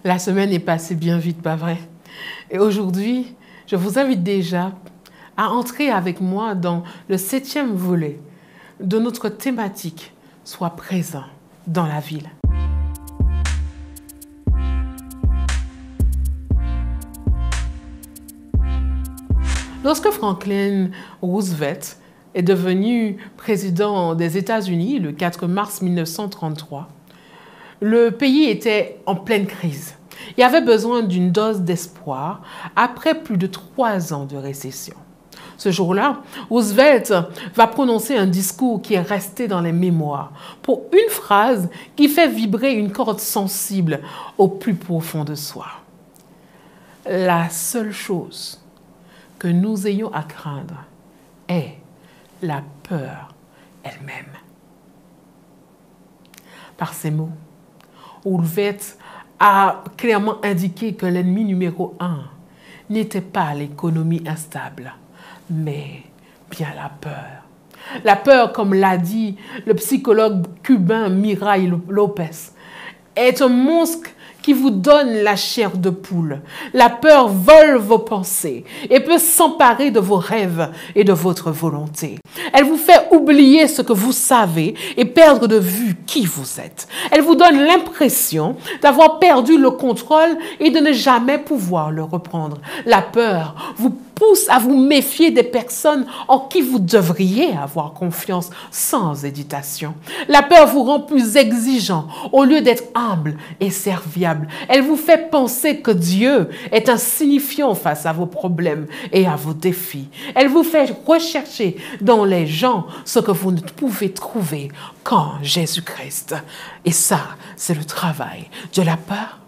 La semaine est passée bien vite, pas vrai? Et aujourd'hui, je vous invite déjà à entrer avec moi dans le 7e volet de notre thématique « Sois présent dans la ville ». Lorsque Franklin Roosevelt est devenu président des États-Unis le 4 mars 1933, le pays était en pleine crise. Il avait besoin d'une dose d'espoir après plus de 3 ans de récession. Ce jour-là, Roosevelt va prononcer un discours qui est resté dans les mémoires pour une phrase qui fait vibrer une corde sensible au plus profond de soi. La seule chose que nous ayons à craindre est la peur elle-même. Par ces mots, Roosevelt a clairement indiqué que l'ennemi numéro 1 n'était pas l'économie instable, mais bien la peur. La peur, comme l'a dit le psychologue cubain Miray Lopez, est un monstre qui vous donne la chair de poule. La peur vole vos pensées et peut s'emparer de vos rêves et de votre volonté. Elle vous fait oublier ce que vous savez et perdre de vue qui vous êtes. Elle vous donne l'impression d'avoir perdu le contrôle et de ne jamais pouvoir le reprendre. La peur vous pousse à vous méfier des personnes en qui vous devriez avoir confiance sans hésitation. La peur vous rend plus exigeant au lieu d'être humble et serviable. Elle vous fait penser que Dieu est insignifiant face à vos problèmes et à vos défis. Elle vous fait rechercher dans les gens ce que vous ne pouvez trouver qu'en Jésus-Christ. Et ça, c'est le travail de la peur.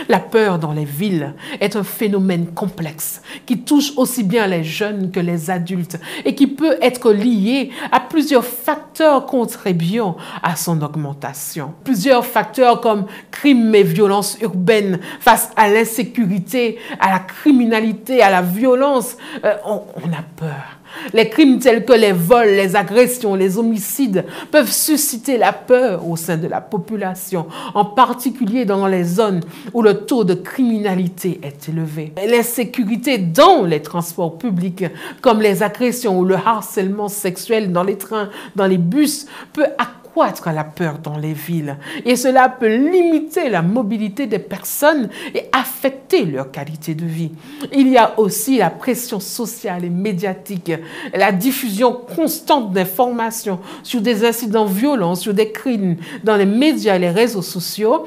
La peur dans les villes est un phénomène complexe qui touche aussi bien les jeunes que les adultes et qui peut être lié à plusieurs facteurs contribuant à son augmentation. Plusieurs facteurs comme crimes et violences urbaines face à l'insécurité, à la criminalité, à la violence, on a peur. Les crimes tels que les vols, les agressions, les homicides peuvent susciter la peur au sein de la population, en particulier dans les zones où le taux de criminalité est élevé. L'insécurité dans les transports publics, comme les agressions ou le harcèlement sexuel dans les trains, dans les bus, peut accroître la peur dans les villes. Et cela peut limiter la mobilité des personnes et affecter leur qualité de vie. Il y a aussi la pression sociale et médiatique, la diffusion constante d'informations sur des incidents violents, sur des crimes dans les médias et les réseaux sociaux,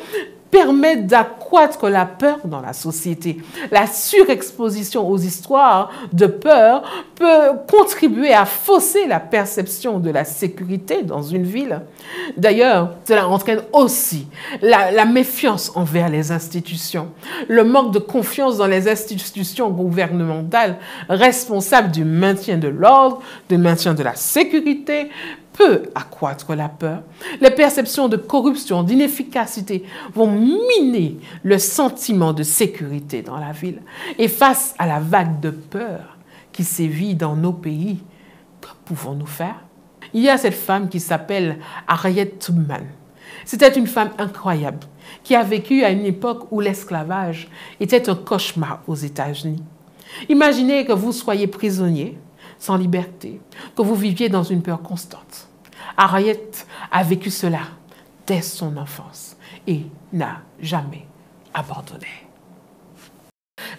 permet d'accroître la peur dans la société. La surexposition aux histoires de peur peut contribuer à fausser la perception de la sécurité dans une ville. D'ailleurs, cela entraîne aussi la méfiance envers les institutions. Le manque de confiance dans les institutions gouvernementales responsables du maintien de l'ordre, du maintien de la sécurité, peut accroître la peur. Les perceptions de corruption, d'inefficacité vont miner le sentiment de sécurité dans la ville. Et face à la vague de peur qui sévit dans nos pays, que pouvons-nous faire? Il y a cette femme qui s'appelle Harriet Tubman. C'était une femme incroyable qui a vécu à une époque où l'esclavage était un cauchemar aux États-Unis. Imaginez que vous soyez prisonnier, sans liberté, que vous viviez dans une peur constante. Harriet a vécu cela dès son enfance et n'a jamais abandonné.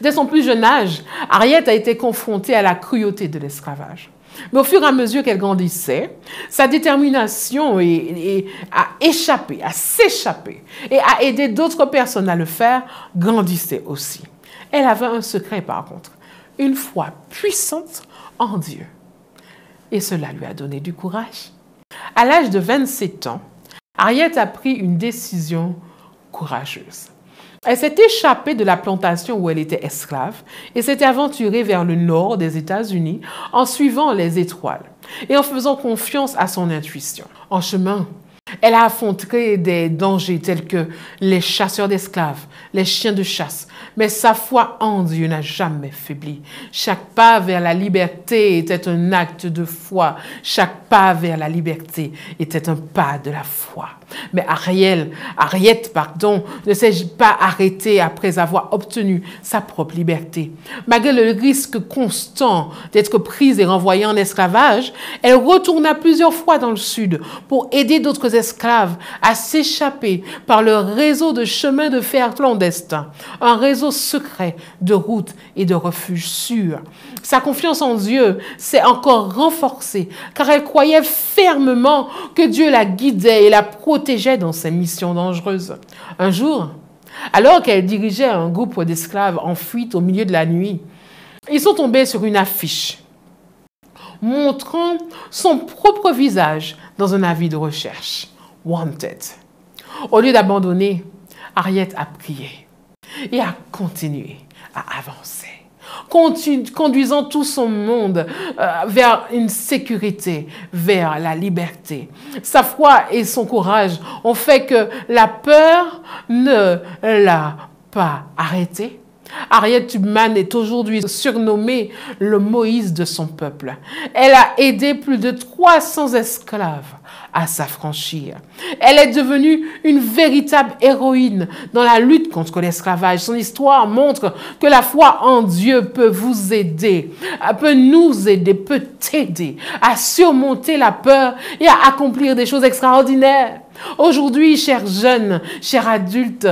Dès son plus jeune âge, Harriet a été confrontée à la cruauté de l'esclavage. Mais au fur et à mesure qu'elle grandissait, sa détermination à échapper, à s'échapper et à aider d'autres personnes à le faire grandissait aussi. Elle avait un secret par contre, une foi puissante en Dieu. Et cela lui a donné du courage. À l'âge de 27 ans, Harriet a pris une décision courageuse. Elle s'est échappée de la plantation où elle était esclave et s'est aventurée vers le nord des États-Unis en suivant les étoiles et en faisant confiance à son intuition. En chemin, Elle a affronté des dangers tels que les chasseurs d'esclaves, les chiens de chasse. Mais sa foi en Dieu n'a jamais faibli. Chaque pas vers la liberté était un acte de foi. Chaque pas vers la liberté était un pas de la foi. Mais Ariette, ne s'est pas arrêtée après avoir obtenu sa propre liberté. Malgré le risque constant d'être prise et renvoyée en esclavage, elle retourna plusieurs fois dans le sud pour aider d'autres esclaves à s'échapper par le réseau de chemins de fer clandestins, un réseau secret de routes et de refuges sûrs. Sa confiance en Dieu s'est encore renforcée car elle croyait fermement que Dieu la guidait et la protégeait dans ses missions dangereuses. Un jour, alors qu'elle dirigeait un groupe d'esclaves en fuite au milieu de la nuit, ils sont tombés sur une affiche montrant son propre visage dans un avis de recherche. Wanted. Au lieu d'abandonner, Ariette a prié et a continué à avancer, conduisant tout son monde vers une sécurité, vers la liberté. Sa foi et son courage ont fait que la peur ne l'a pas arrêtée. Ariette Tubman est aujourd'hui surnommée le Moïse de son peuple. Elle a aidé plus de 300 esclaves à s'affranchir. Elle est devenue une véritable héroïne dans la lutte contre l'esclavage. Son histoire montre que la foi en Dieu peut vous aider, peut nous aider, peut t'aider à surmonter la peur et à accomplir des choses extraordinaires. Aujourd'hui, chers jeunes, chers adultes,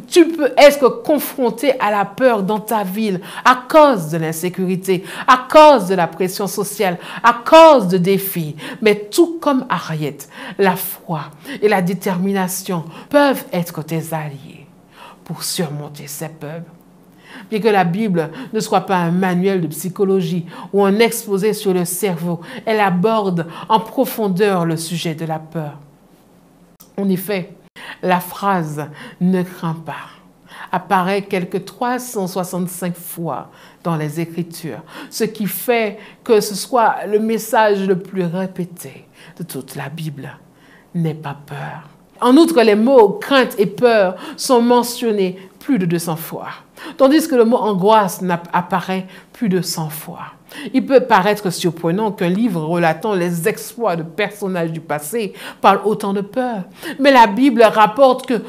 tu peux être confronté à la peur dans ta ville à cause de l'insécurité, à cause de la pression sociale, à cause de défis. Mais tout comme Ariette, la foi et la détermination peuvent être tes alliés pour surmonter ces peurs. Bien que la Bible ne soit pas un manuel de psychologie ou un exposé sur le cerveau, elle aborde en profondeur le sujet de la peur. En effet, la phrase « ne crains pas » apparaît quelque 365 fois dans les Écritures, ce qui fait que ce soit le message le plus répété de toute la Bible. N'aie pas peur. En outre, les mots « crainte » et « peur » sont mentionnés plus de 200 fois, tandis que le mot « angoisse » apparaît plus de 100 fois. Il peut paraître surprenant qu'un livre relatant les exploits de personnages du passé parle autant de peur. Mais la Bible rapporte que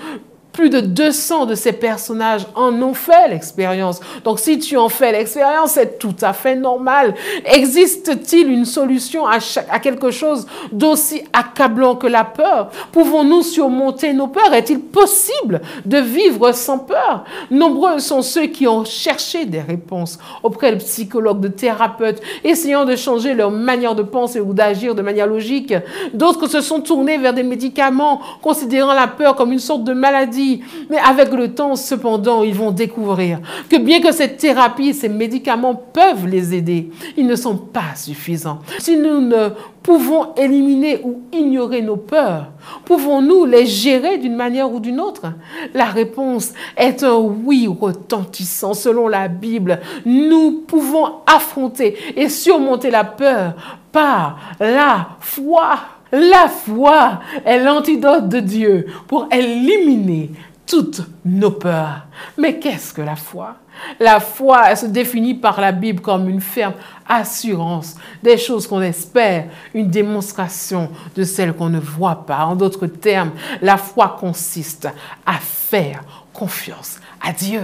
plus de 200 de ces personnages en ont fait l'expérience. Donc, si tu en fais l'expérience, c'est tout à fait normal. Existe-t-il une solution à quelque chose d'aussi accablant que la peur? Pouvons-nous surmonter nos peurs? Est-il possible de vivre sans peur? Nombreux sont ceux qui ont cherché des réponses auprès de psychologues, de thérapeutes, essayant de changer leur manière de penser ou d'agir de manière logique. D'autres se sont tournés vers des médicaments, considérant la peur comme une sorte de maladie. Mais avec le temps, cependant, ils vont découvrir que bien que cette thérapie, ces médicaments peuvent les aider, ils ne sont pas suffisants. Si nous ne pouvons éliminer ou ignorer nos peurs, pouvons-nous les gérer d'une manière ou d'une autre? La réponse est un oui retentissant. Selon la Bible, nous pouvons affronter et surmonter la peur par la foi. La foi est l'antidote de Dieu pour éliminer toutes nos peurs. Mais qu'est-ce que la foi? La foi, elle se définit par la Bible comme une ferme assurance des choses qu'on espère, une démonstration de celles qu'on ne voit pas. En d'autres termes, la foi consiste à faire confiance à Dieu.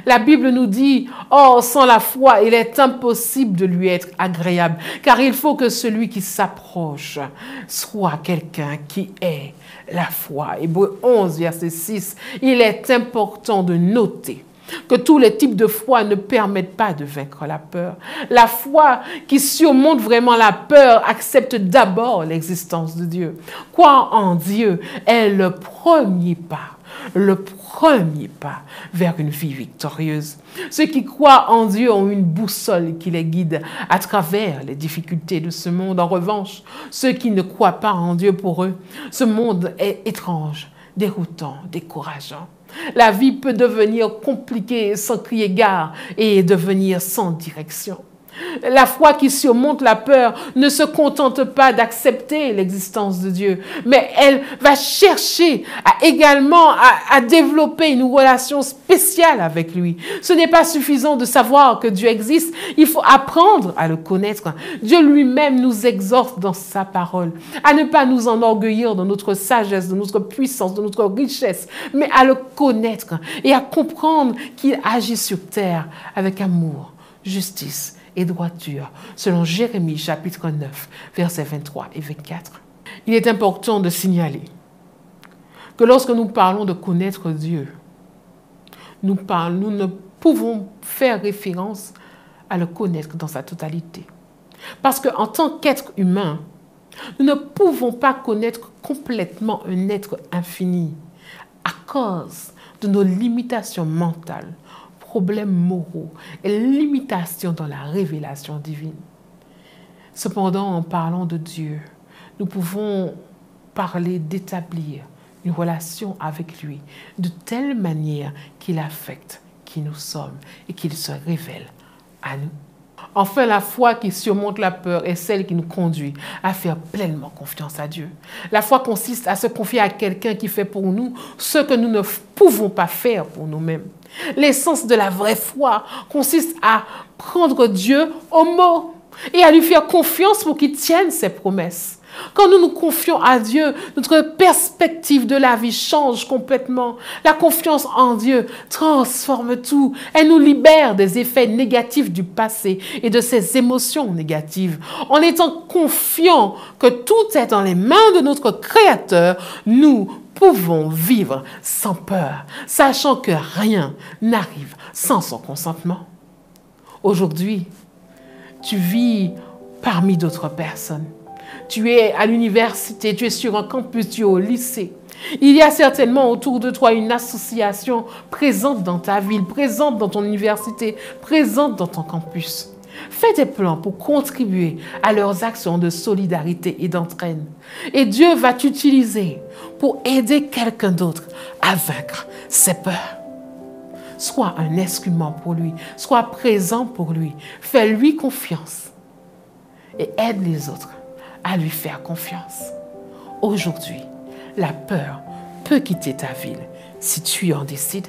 La Bible nous dit, « Or, sans la foi, il est impossible de lui être agréable, car il faut que celui qui s'approche soit quelqu'un qui ait la foi. » Hébreux 11, verset 6, il est important de noter que tous les types de foi ne permettent pas de vaincre la peur. La foi qui surmonte vraiment la peur accepte d'abord l'existence de Dieu. Croire en Dieu est le premier pas vers une vie victorieuse. Ceux qui croient en Dieu ont une boussole qui les guide à travers les difficultés de ce monde. En revanche, ceux qui ne croient pas en Dieu, pour eux, ce monde est étrange, déroutant, décourageant. La vie peut devenir compliquée sans crier gare et devenir sans direction. La foi qui surmonte la peur ne se contente pas d'accepter l'existence de Dieu, mais elle va chercher également à développer une relation spéciale avec lui. Ce n'est pas suffisant de savoir que Dieu existe, il faut apprendre à le connaître. Dieu lui-même nous exhorte dans sa parole à ne pas nous enorgueillir de notre sagesse, de notre puissance, de notre richesse, mais à le connaître et à comprendre qu'il agit sur terre avec amour, justice et droiture, selon Jérémie chapitre 9, versets 23 et 24. Il est important de signaler que lorsque nous parlons de connaître Dieu, nous ne pouvons faire référence à le connaître dans sa totalité. Parce qu'en tant qu'être humain, nous ne pouvons pas connaître complètement un être infini à cause de nos limitations mentales, problèmes moraux et limitations dans la révélation divine. Cependant, en parlant de Dieu, nous pouvons parler d'établir une relation avec lui de telle manière qu'il affecte qui nous sommes et qu'il se révèle à nous. Enfin, la foi qui surmonte la peur est celle qui nous conduit à faire pleinement confiance à Dieu. La foi consiste à se confier à quelqu'un qui fait pour nous ce que nous ne pouvons pas faire pour nous-mêmes. L'essence de la vraie foi consiste à prendre Dieu au mot et à lui faire confiance pour qu'il tienne ses promesses. Quand nous nous confions à Dieu, notre perspective de la vie change complètement. La confiance en Dieu transforme tout. Elle nous libère des effets négatifs du passé et de ses émotions négatives. En étant confiants que tout est dans les mains de notre Créateur, nous pouvons vivre sans peur, sachant que rien n'arrive sans son consentement. Aujourd'hui, tu vis parmi d'autres personnes. Tu es à l'université, tu es sur un campus, tu es au lycée. Il y a certainement autour de toi une association présente dans ta ville, présente dans ton université, présente dans ton campus. Fais des plans pour contribuer à leurs actions de solidarité et d'entraide. Et Dieu va t'utiliser pour aider quelqu'un d'autre à vaincre ses peurs. Sois un instrument pour lui, sois présent pour lui, fais-lui confiance et aide les autres à lui faire confiance. Aujourd'hui, la peur peut quitter ta ville si tu en décides.